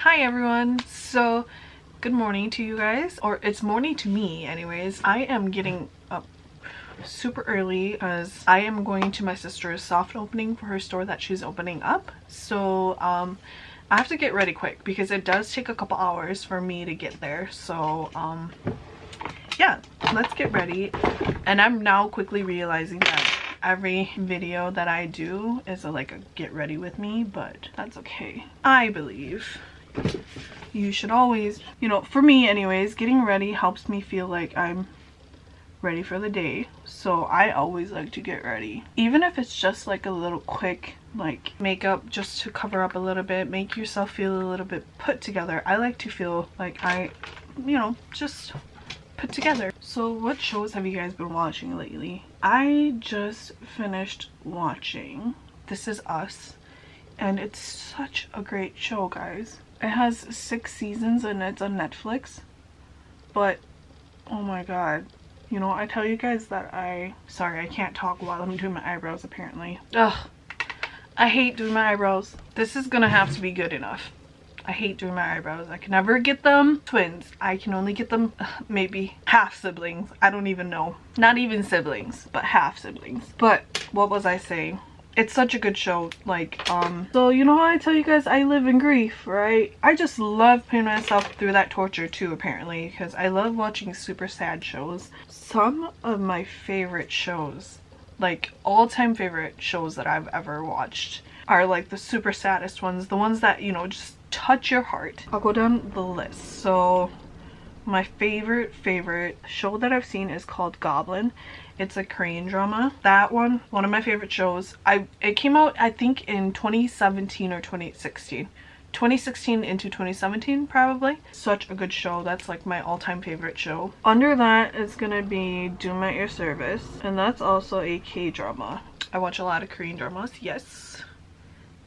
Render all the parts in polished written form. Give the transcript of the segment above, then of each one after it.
Hi everyone. So good morning to you guys, or it's morning to me anyways. I am getting up super early because I am going to my sister's soft opening for her store that she's opening up. So I have to get ready quick because it does take a couple hours for me to get there. So yeah, let's get ready. And I'm now quickly realizing that every video that I do is like a get ready with me, but that's okay. I believe you should always, you know, for me anyways, getting ready helps me feel like I'm ready for the day. So I always like to get ready, even if it's just like a little quick like makeup just to cover up a little bit, make yourself feel a little bit put together. I like to feel like I, you know, just put together. So what shows have you guys been watching lately? I just finished watching This Is Us, and it's such a great show, guys. It has 6 seasons and it's on Netflix, but oh my god, you know, I tell you guys that sorry, I can't talk while I'm doing my eyebrows apparently. Ugh, I hate doing my eyebrows. This is gonna have to be good enough. I hate doing my eyebrows. I can never get them twins. I can only get them maybe half siblings. I don't even know. Not even siblings, but half siblings. But what was I saying? It's such a good show. Like so you know how I tell you guys I live in grief, right? I just love putting myself through that torture too, apparently, because I love watching super sad shows. Some of my favorite shows, like all-time favorite shows that I've ever watched, are like the super saddest ones, the ones that, you know, just touch your heart. I'll go down the list. So my favorite show that I've seen is called Goblin. It's a Korean drama. That one of my favorite shows. It came out I think in 2017 or 2016. 2016 into 2017 probably. Such a good show. That's like my all-time favorite show. Under that is gonna be Doom at Your Service, and that's also a K-drama. I watch a lot of Korean dramas, yes.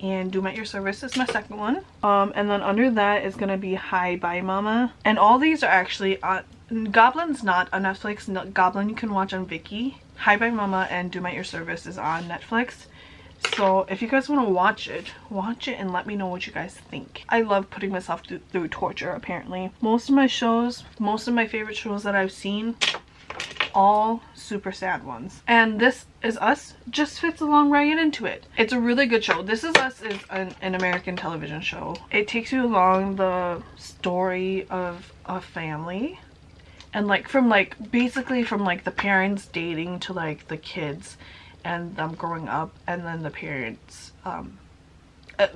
And Doom at Your Service is my second one. And then under that is gonna be Hi Bye Mama. And all these are actually on Goblin's not on Netflix. No, Goblin you can watch on Viki. Hi Bye Mama and Doom at Your Service is on Netflix. So if you guys want to watch it and let me know what you guys think. I love putting myself through torture, apparently. Most of my favorite shows that I've seen, all super sad ones, and This Is Us just fits along right into it. It's a really good show. This Is Us is an American television show. It takes you along the story of a family, and like basically from like the parents dating to like the kids and them growing up, and then the parents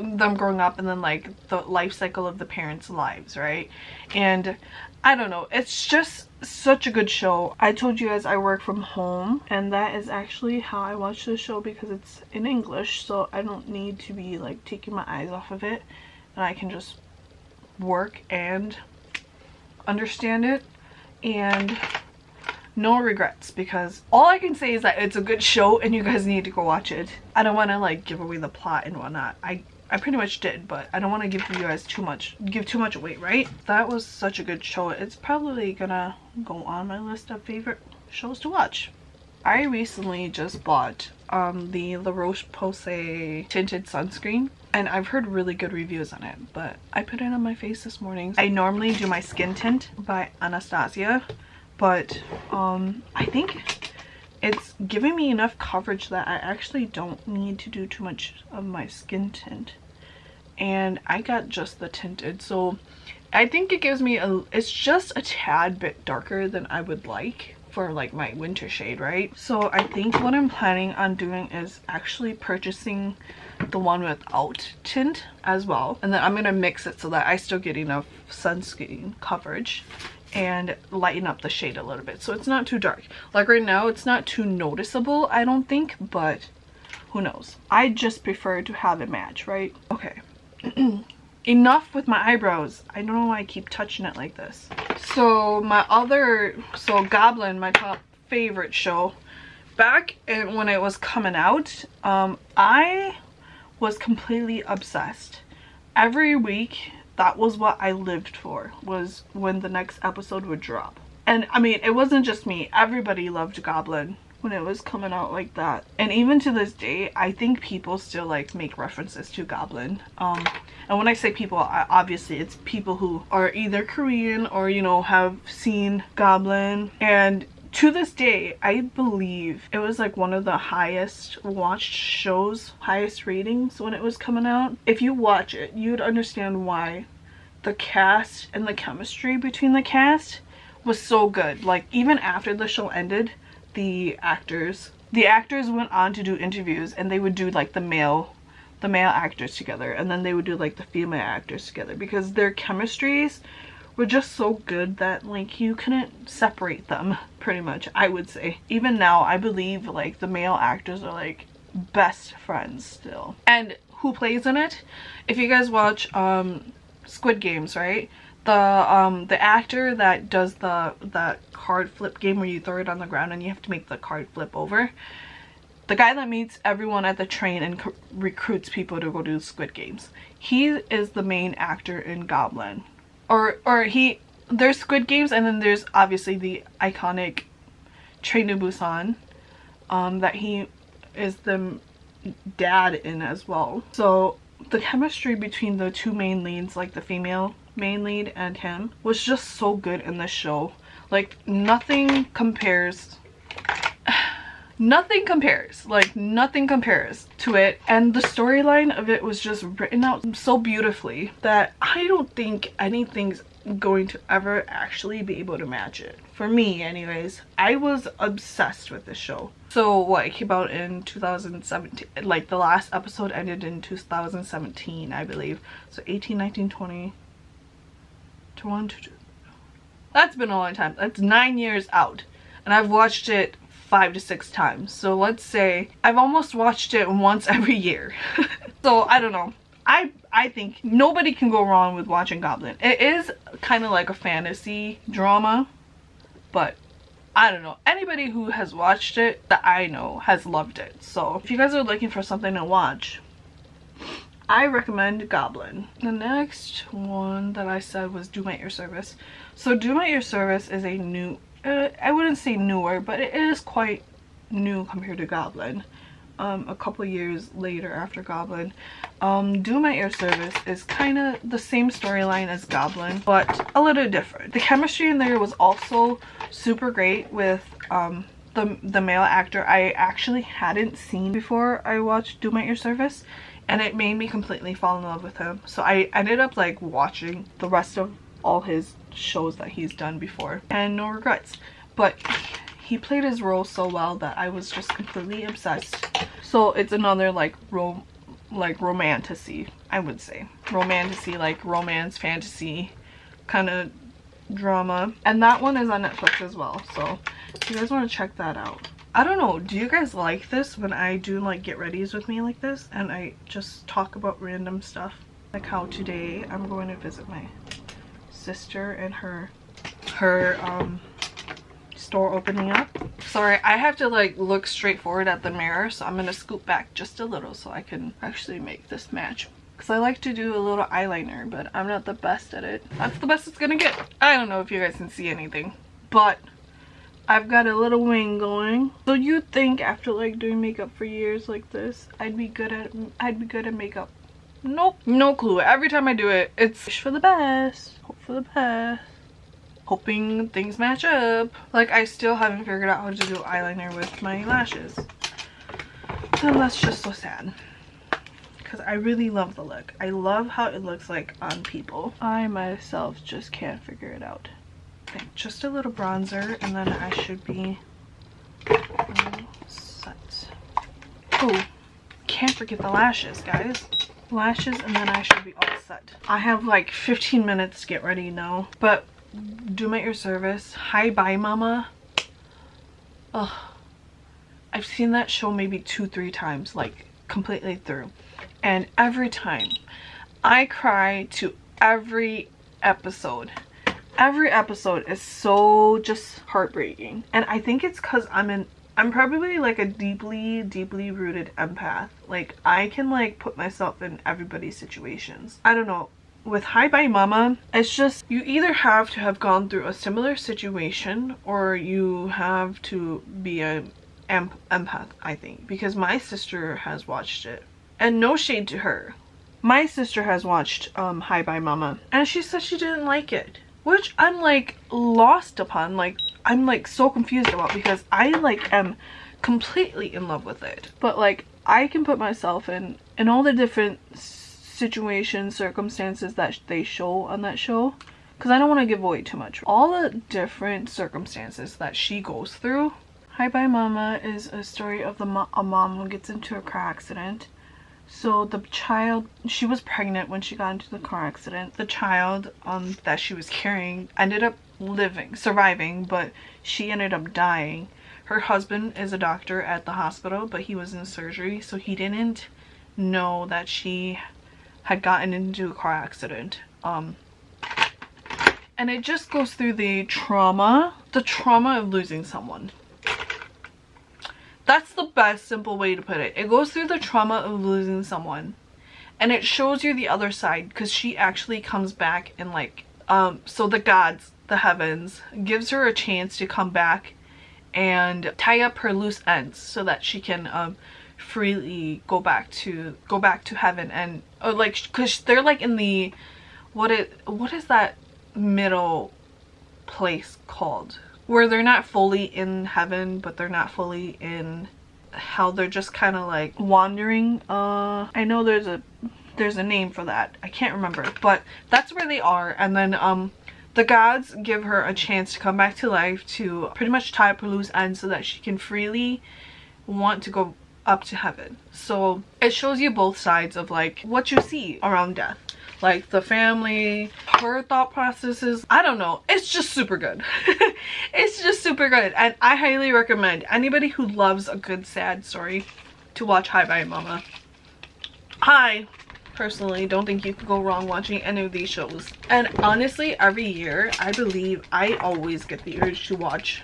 them growing up, and then like the life cycle of the parents' lives, right? And I don't know, it's just such a good show. I told you guys I work from home, and that is actually how I watch the show because it's in English, so I don't need to be like taking my eyes off of it, and I can just work and understand it, and no regrets, because all I can say is that it's a good show and you guys need to go watch it. I don't want to like give away the plot and whatnot. I pretty much did, but I don't want to give you guys give too much away, right? That was such a good show. It's probably gonna go on my list of favorite shows to watch. I recently just bought the La Roche-Posay tinted sunscreen, and I've heard really good reviews on it, but I put it on my face this morning. I normally do my skin tint by Anastasia, but I think it's giving me enough coverage that I actually don't need to do too much of my skin tint, and I got just the tinted, so I think it gives me it's just a tad bit darker than I would like for like my winter shade, right? So I think what I'm planning on doing is actually purchasing the one without tint as well, and then I'm gonna mix it so that I still get enough sunscreen coverage and lighten up the shade a little bit so it's not too dark. Like right now it's not too noticeable, I don't think, but who knows. I just prefer to have it match, right? Okay. Enough with my eyebrows. I don't know why I keep touching it like this. So Goblin, my top favorite show, back when it was coming out, I was completely obsessed. Every week that was what I lived for, was when the next episode would drop. And I mean, it wasn't just me, everybody loved Goblin when it was coming out like that. And even to this day, I think people still like make references to Goblin. And when I say people, obviously it's people who are either Korean or, you know, have seen Goblin. And to this day, I believe it was like one of the highest watched shows, highest ratings when it was coming out. If you watch it, you'd understand why the cast and the chemistry between the cast was so good. Like, even after the show ended, the actors went on to do interviews, and they would do like the male actors together, and then they would do like the female actors together, because their chemistries were just so good that like you couldn't separate them, pretty much, I would say. Even now, I believe like the male actors are like best friends still. And who plays in it? If you guys watch Squid Games, right? The actor that does that card flip game where you throw it on the ground and you have to make the card flip over, the guy that meets everyone at the train and recruits people to go do Squid Games, he is the main actor in Goblin. There's Squid Games, and then there's obviously the iconic Train to Busan that he is the dad in as well. So the chemistry between the two main leads, like the female main lead and him, was just so good in this show. Like, nothing compares like nothing compares to it. And the storyline of it was just written out so beautifully that I don't think anything's going to ever actually be able to match it. For me anyways, I was obsessed with this show. So what, it came out in 2017, like the last episode ended in 2017, I believe. So 18, 19, 20, 21, 22. That's been a long time. That's 9 years out, and I've watched it 5 to 6 times. So let's say I've almost watched it once every year. So I don't know. I think nobody can go wrong with watching Goblin. It is kind of like a fantasy drama, but I don't know. Anybody who has watched it that I know has loved it. So if you guys are looking for something to watch, I recommend Goblin. The next one that I said was Doom at Your Service. So Doom at Your Service is a new, I wouldn't say newer, but it is quite new compared to Goblin. A couple years later after Goblin. Doom at Your Service is kind of the same storyline as Goblin, but a little different. The chemistry in there was also super great with the male actor I actually hadn't seen before I watched Doom at Your Service, and it made me completely fall in love with him. So I ended up like watching the rest of all his shows that he's done before, and no regrets. But he played his role so well that I was just completely obsessed. So it's another like romantasy, I would say. Romantasy, like romance, fantasy kind of drama. And that one is on Netflix as well. So if you guys want to check that out. I don't know, do you guys like this when I do like get readies with me like this and I just talk about random stuff? Like how today I'm going to visit my sister and her store opening up. Sorry, I have to like look straight forward at the mirror, so I'm gonna scoot back just a little so I can actually make this match, because I like to do a little eyeliner, but I'm not the best at it. That's the best it's gonna get. I don't know if you guys can see anything, but I've got a little wing going. So you'd think after like doing makeup for years like this, I'd be good at makeup. Nope, no clue. Every time I do it, it's wish for the best, hope for the best, hoping things match up. Like, I still haven't figured out how to do eyeliner with my lashes, and that's just so sad, because I really love the look. I love how it looks like on people. I myself just can't figure it out. Okay, just a little bronzer, and then I should be all set. Oh, can't forget the lashes, guys. Lashes, and then I should be all set. I have like 15 minutes to get ready now, but Doom at Your Service, Hi Bye Mama. Ugh, I've seen that show maybe 2-3 times, like completely through, and every time I cry to every episode. Every episode is so just heartbreaking, and I think it's because I'm probably like a deeply rooted empath. Like, I can like put myself in everybody's situations. I don't know. With Hi Bye Mama, it's just you either have to have gone through a similar situation, or you have to be a empath, I think, because my sister has watched it. And no shade to her. My sister has watched Hi Bye Mama, and she said she didn't like it. Which I'm like lost upon. Like, I'm like so confused about, because I like am completely in love with it. But like, I can put myself in all the different situations, circumstances that they show on that show, because I don't want to give away too much. All the different circumstances that she goes through. Hi Bye Mama is a story of a mom who gets into a car accident. So the child, she was pregnant when she got into the car accident. The child that she was carrying ended up surviving, but she ended up dying. Her husband is a doctor at the hospital, but he was in surgery, so he didn't know that she had gotten into a car accident. And it just goes through the trauma of losing someone. That's the best simple way to put it. It goes through the trauma of losing someone, and it shows you the other side, because she actually comes back and like so the gods, the heavens, gives her a chance to come back and tie up her loose ends so that she can freely go back to heaven. And like, because they're like in the what is that middle place called, where they're not fully in heaven but they're not fully in hell, they're just kind of like wandering. I know there's a name for that, I can't remember, but that's where they are. And then the gods give her a chance to come back to life, to pretty much tie up her loose ends so that she can freely want to go up to heaven. So it shows you both sides of like what you see around death, like the family, her thought processes. I don't know, it's just super good. It's just super good, and I highly recommend anybody who loves a good sad story to watch Hi Bye Mama. I personally don't think you could go wrong watching any of these shows, and honestly every year I believe I always get the urge to watch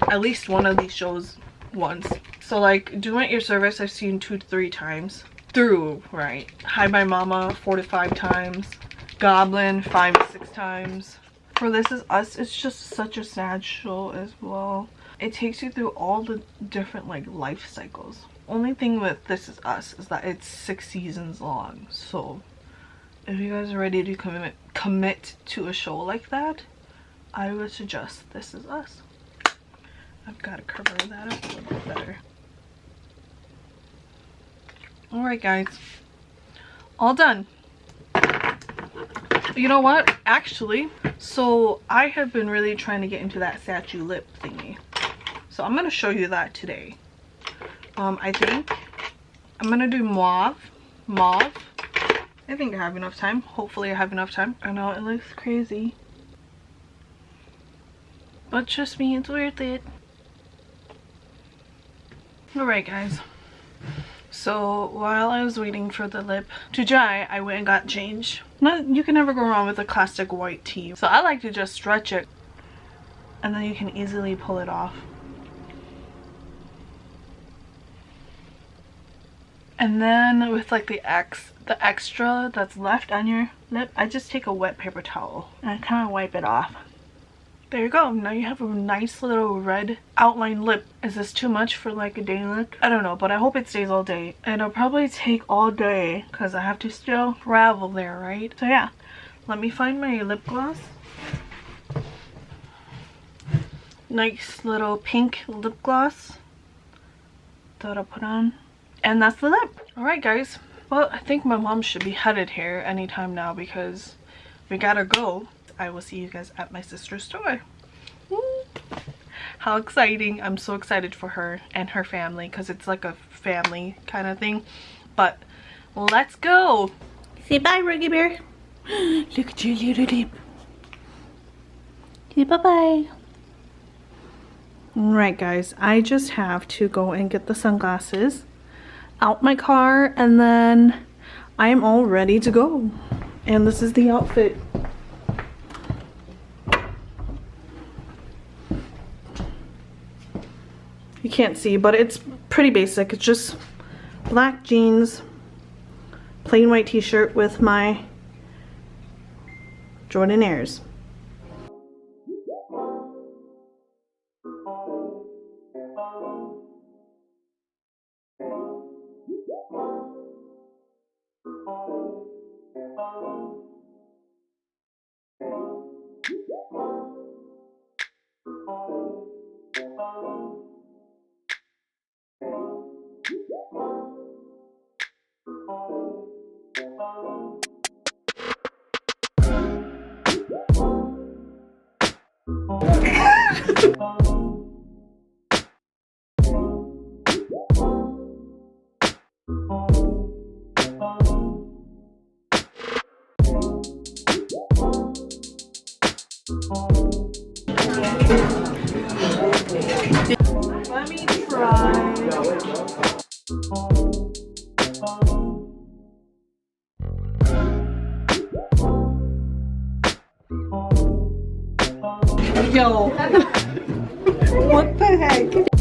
at least one of these shows once. So like, Do It Your Service I've seen 2 to 3 times through, right? Hi Bye Mama 4 to 5 times. Goblin 5 to 6 times. For This Is Us, it's just such a sad show as well. It takes you through all the different like life cycles. Only thing with This Is Us is that it's 6 seasons long. So if you guys are ready to commit to a show like that, I would suggest This Is Us. I've got to cover that up a little bit better. Alright guys, all done. You know what, actually, so I have been really trying to get into that statue lip thingy, so I'm going to show you that today. I think I'm going to do mauve. I think I have enough time. Hopefully I have enough time. I know it looks crazy, but trust me, it's worth it. Alright guys, so while I was waiting for the lip to dry, I went and got changed. You can never go wrong with a classic white tee. So I like to just stretch it, and then you can easily pull it off. And then with like the extra that's left on your lip, I just take a wet paper towel and I kind of wipe it off. There you go. Now you have a nice little red outline lip. Is this too much for like a day look? I don't know, but I hope it stays all day. It'll probably take all day because I have to still travel there, right? So yeah, let me find my lip gloss. Nice little pink lip gloss that I'll put on. And that's the lip. Alright guys, well I think my mom should be headed here anytime now because we gotta go. I will see you guys at my sister's store. Woo. How exciting. I'm so excited for her and her family because it's like a family kind of thing. But let's go. Say bye, Ruggy Bear. Look at your little lip. Say bye-bye. Alright guys, I just have to go and get the sunglasses out my car and then I am all ready to go. And this is the outfit. You can't see, but it's pretty basic. It's just black jeans, plain white t-shirt with my Jordan Airs. Let me try. Yo. What the heck?